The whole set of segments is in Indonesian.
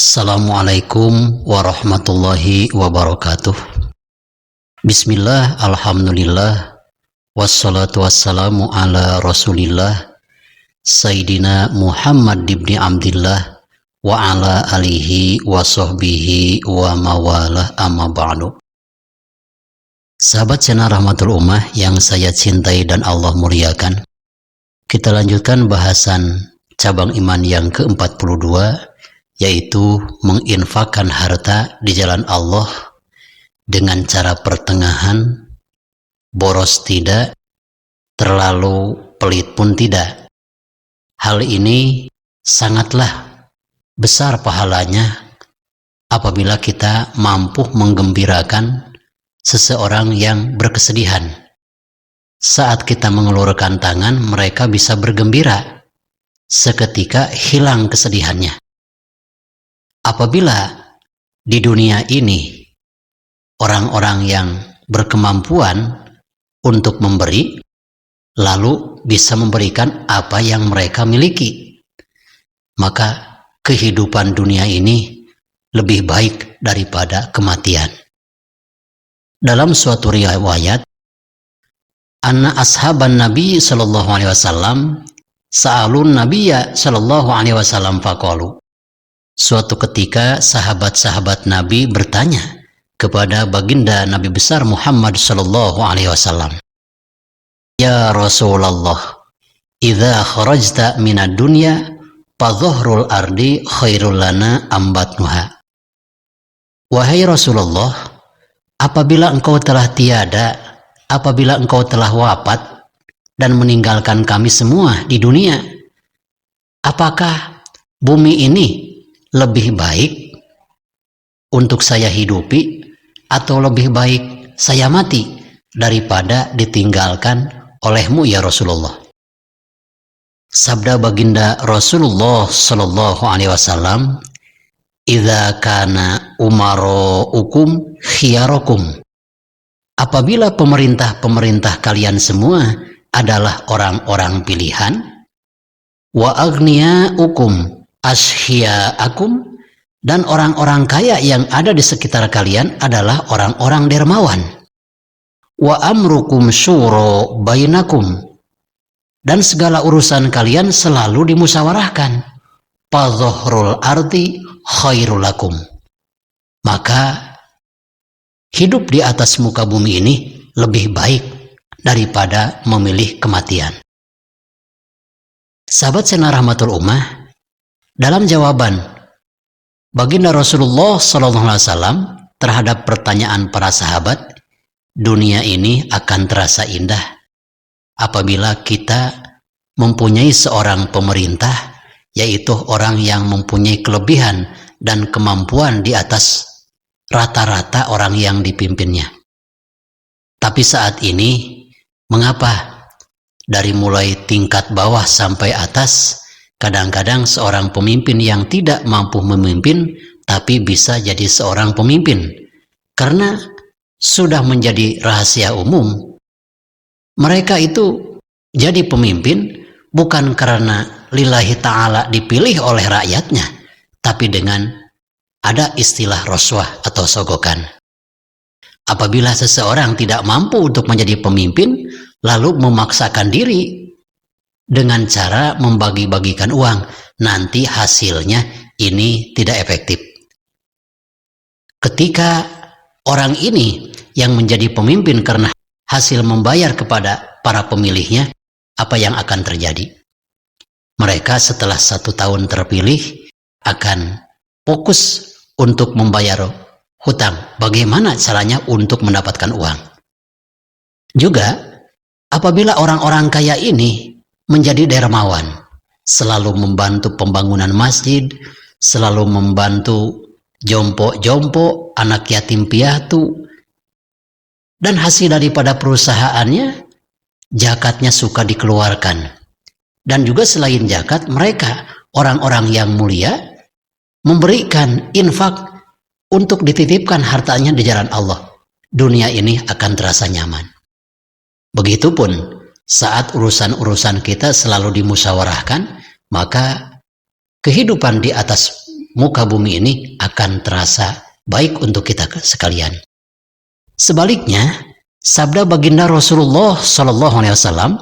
Assalamualaikum warahmatullahi wabarakatuh. Bismillah, alhamdulillah, wassalatu wassalamu ala rasulillah, Sayyidina Muhammad ibni Abdillah, wa ala alihi wa sahbihi wa mawalah amma ba'du. Sahabat channel Rahmatul Ummah yang saya cintai dan Allah muliakan, kita lanjutkan bahasan cabang iman yang ke-42, yaitu menginfakkan harta di jalan Allah dengan cara pertengahan, boros tidak, terlalu pelit pun tidak. Hal ini sangatlah besar pahalanya apabila kita mampu menggembirakan seseorang yang berkesedihan. Saat kita mengelurkan tangan, mereka bisa bergembira, seketika hilang kesedihannya. Apabila di dunia ini orang-orang yang berkemampuan untuk memberi, lalu bisa memberikan apa yang mereka miliki, maka kehidupan dunia ini lebih baik daripada kematian. Dalam suatu riwayat, anna ashaban Nabi sallallahu alaihi wasallam sa'alun Nabiyya sallallahu alaihi wasallam faqalu. Suatu ketika sahabat-sahabat Nabi bertanya kepada baginda Nabi besar Muhammad sallallahu alaihi wasallam, "Ya Rasulullah, idza kharajta minad dunya fa dhahrul ardi khairul lana am batnuha." Wahai Rasulullah, apabila engkau telah tiada, apabila engkau telah wafat dan meninggalkan kami semua di dunia, apakah bumi ini lebih baik untuk saya hidupi atau lebih baik saya mati daripada ditinggalkan olehmu ya Rasulullah? Sabda baginda Rasulullah sallallahu alaihi wasallam, "Idza kana umarukum khiyarakum." Apabila pemerintah-pemerintah kalian semua adalah orang-orang pilihan, wa aghniyaukum ashya'akum, dan orang-orang kaya yang ada di sekitar kalian adalah orang-orang dermawan, wa amrukum syura bainakum, dan segala urusan kalian selalu dimusyawarahkan, fa dhahrul ardi khairul lakum, maka hidup di atas muka bumi ini lebih baik daripada memilih kematian. Sahabat channel Rahmatul Ummah, dalam jawaban baginda Rasulullah SAW terhadap pertanyaan para sahabat, dunia ini akan terasa indah apabila kita mempunyai seorang pemerintah, yaitu orang yang mempunyai kelebihan dan kemampuan di atas rata-rata orang yang dipimpinnya. Tapi saat ini, mengapa dari mulai tingkat bawah sampai atas, kadang-kadang seorang pemimpin yang tidak mampu memimpin tapi bisa jadi seorang pemimpin? Karena sudah menjadi rahasia umum, mereka itu jadi pemimpin bukan karena lillahi ta'ala dipilih oleh rakyatnya, tapi dengan ada istilah roswah atau sogokan. Apabila seseorang tidak mampu untuk menjadi pemimpin, lalu memaksakan diri dengan cara membagi-bagikan uang, nanti hasilnya ini tidak efektif. Ketika orang ini yang menjadi pemimpin karena hasil membayar kepada para pemilihnya, apa yang akan terjadi? Mereka setelah 1 tahun terpilih akan fokus untuk membayar hutang. Bagaimana caranya untuk mendapatkan uang? Juga apabila orang-orang kaya ini menjadi dermawan, selalu membantu pembangunan masjid, selalu membantu jompo-jompo, anak yatim piatu, dan hasil daripada perusahaannya, zakatnya suka dikeluarkan. Dan juga selain zakat, mereka orang-orang yang mulia memberikan infak untuk dititipkan hartanya di jalan Allah. Dunia ini akan terasa nyaman. Begitupun saat urusan-urusan kita selalu dimusyawarahkan, maka kehidupan di atas muka bumi ini akan terasa baik untuk kita sekalian. Sebaliknya, sabda baginda Rasulullah Shallallahu Alaihi Wasallam,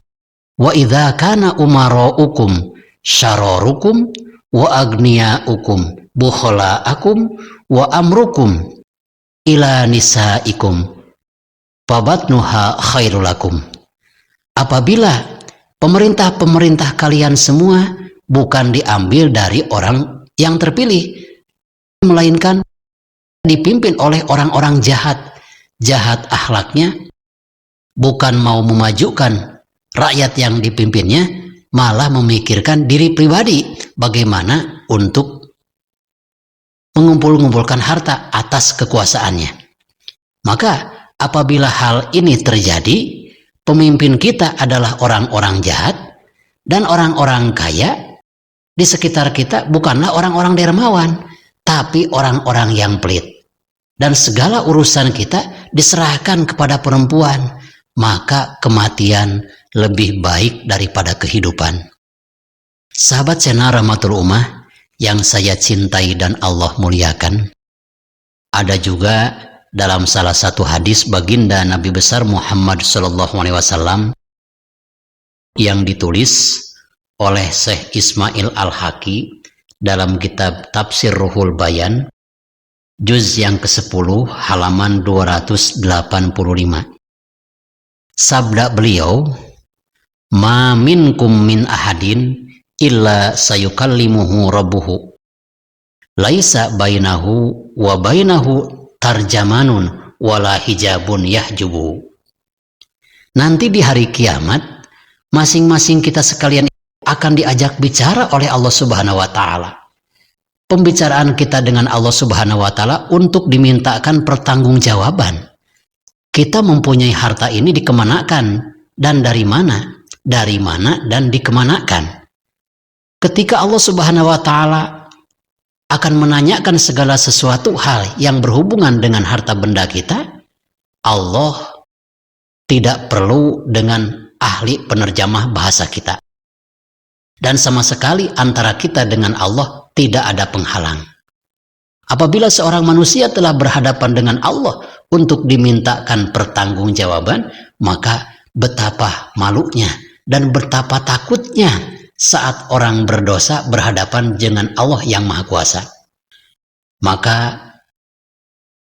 wa idza kana umaraukum syararukum wa agniyaukum bukhalaakum wa amrukum ila nisaikum fabatnuha khairulakum. Apabila pemerintah-pemerintah kalian semua bukan diambil dari orang yang terpilih, melainkan dipimpin oleh orang-orang jahat akhlaknya, bukan mau memajukan rakyat yang dipimpinnya, malah memikirkan diri pribadi bagaimana untuk mengumpulkan harta atas kekuasaannya. Maka apabila hal ini terjadi, pemimpin kita adalah orang-orang jahat dan orang-orang kaya di sekitar kita bukanlah orang-orang dermawan, tapi orang-orang yang pelit. Dan segala urusan kita diserahkan kepada perempuan, maka kematian lebih baik daripada kehidupan. Sahabat Sena Rahmatul Ummah yang saya cintai dan Allah muliakan, ada juga dalam salah satu hadis baginda Nabi besar Muhammad SAW yang ditulis oleh Syekh Ismail Al-Haqi dalam kitab Tafsir Ruhul Bayan, juz yang ke-10 halaman 285. Sabda beliau, ma minkum min ahadin illa sayukallimuhu rabbuhu laisa bainahu wa bainahu tarjamanun wala hijabun yahjubu. Nanti di hari kiamat, masing-masing kita sekalian akan diajak bicara oleh Allah Subhanahu wa Ta'ala. Pembicaraan kita dengan Allah Subhanahu wa Ta'ala untuk dimintakan pertanggungjawaban. Kita mempunyai harta ini dikemanakan dan dari mana? Dari mana dan dikemanakan? Ketika Allah Subhanahu wa Ta'ala akan menanyakan segala sesuatu hal yang berhubungan dengan harta benda kita, Allah tidak perlu dengan ahli penerjemah bahasa kita. Dan sama sekali antara kita dengan Allah tidak ada penghalang. Apabila seorang manusia telah berhadapan dengan Allah untuk dimintakan pertanggungjawaban, maka betapa malunya dan betapa takutnya saat orang berdosa berhadapan dengan Allah yang Maha Kuasa. Maka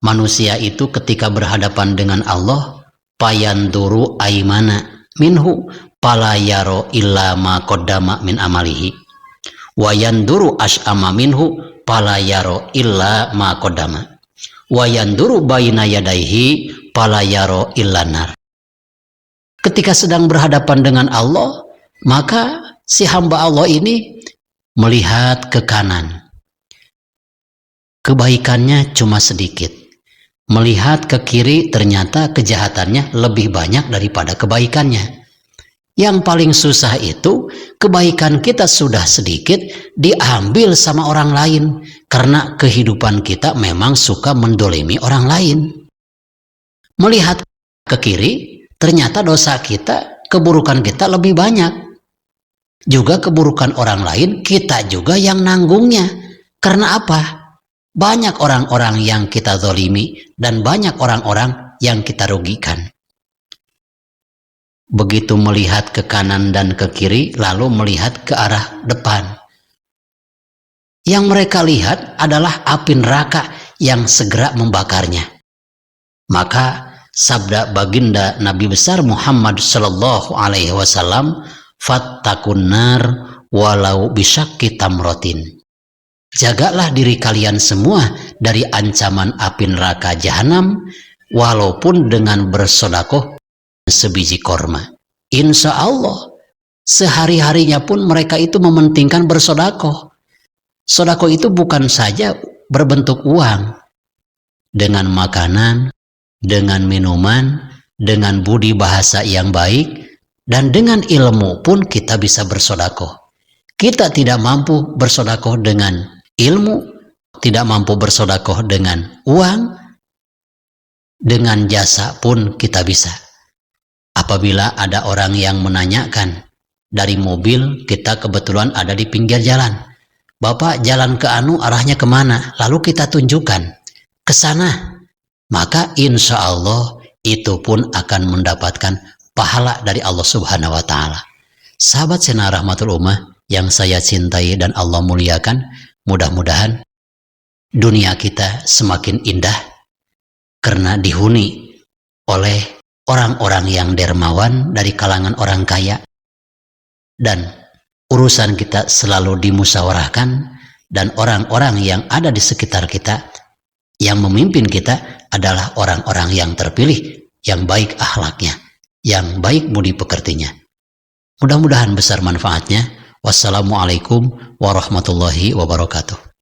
manusia itu ketika berhadapan dengan Allah, payanduru aimana minhu pala yaro illa ma qaddama min amalihi wa yanduru as'ama minhu pala yaro illa ma qaddama wa yanduru baina yadaihi pala yaro illa nar. Ketika sedang berhadapan dengan Allah, maka si hamba Allah ini melihat ke kanan, kebaikannya cuma sedikit. Melihat ke kiri, ternyata kejahatannya lebih banyak daripada kebaikannya. Yang paling susah itu, kebaikan kita sudah sedikit diambil sama orang lain, karena kehidupan kita memang suka mendolimi orang lain. Melihat ke kiri, ternyata dosa kita, keburukan kita lebih banyak. Juga keburukan orang lain, kita juga yang nanggungnya. Karena apa? Banyak orang-orang yang kita zalimi dan banyak orang-orang yang kita rugikan. Begitu melihat ke kanan dan ke kiri, lalu melihat ke arah depan. Yang mereka lihat adalah api neraka yang segera membakarnya. Maka sabda baginda Nabi besar Muhammad sallallahu alaihi wasallam, fattakun nar walau bisyakki tamrotin. Jagalah diri kalian semua dari ancaman api neraka jahanam, walaupun dengan bersodakoh sebiji korma. Insya Allah sehari-harinya pun mereka itu mementingkan bersodakoh. Sodakoh itu bukan saja berbentuk uang, dengan makanan, dengan minuman, dengan budi bahasa yang baik, dan dengan ilmu pun kita bisa bersodakoh. Kita tidak mampu bersodakoh dengan ilmu, tidak mampu bersodakoh dengan uang, dengan jasa pun kita bisa. Apabila ada orang yang menanyakan dari mobil, kita kebetulan ada di pinggir jalan, Bapak jalan ke anu arahnya kemana? Lalu kita tunjukkan ke sana. Maka insya Allah itu pun akan mendapatkan pahala dari Allah Subhanahu wa Ta'ala. Sahabat Sena Rahmatul Ummah yang saya cintai dan Allah muliakan, mudah-mudahan dunia kita semakin indah karena dihuni oleh orang-orang yang dermawan dari kalangan orang kaya, dan urusan kita selalu dimusyawarahkan, dan orang-orang yang ada di sekitar kita yang memimpin kita adalah orang-orang yang terpilih, yang baik akhlaknya, yang baik budi pekertinya. Mudah-mudahan besar manfaatnya. Wassalamualaikum warahmatullahi wabarakatuh.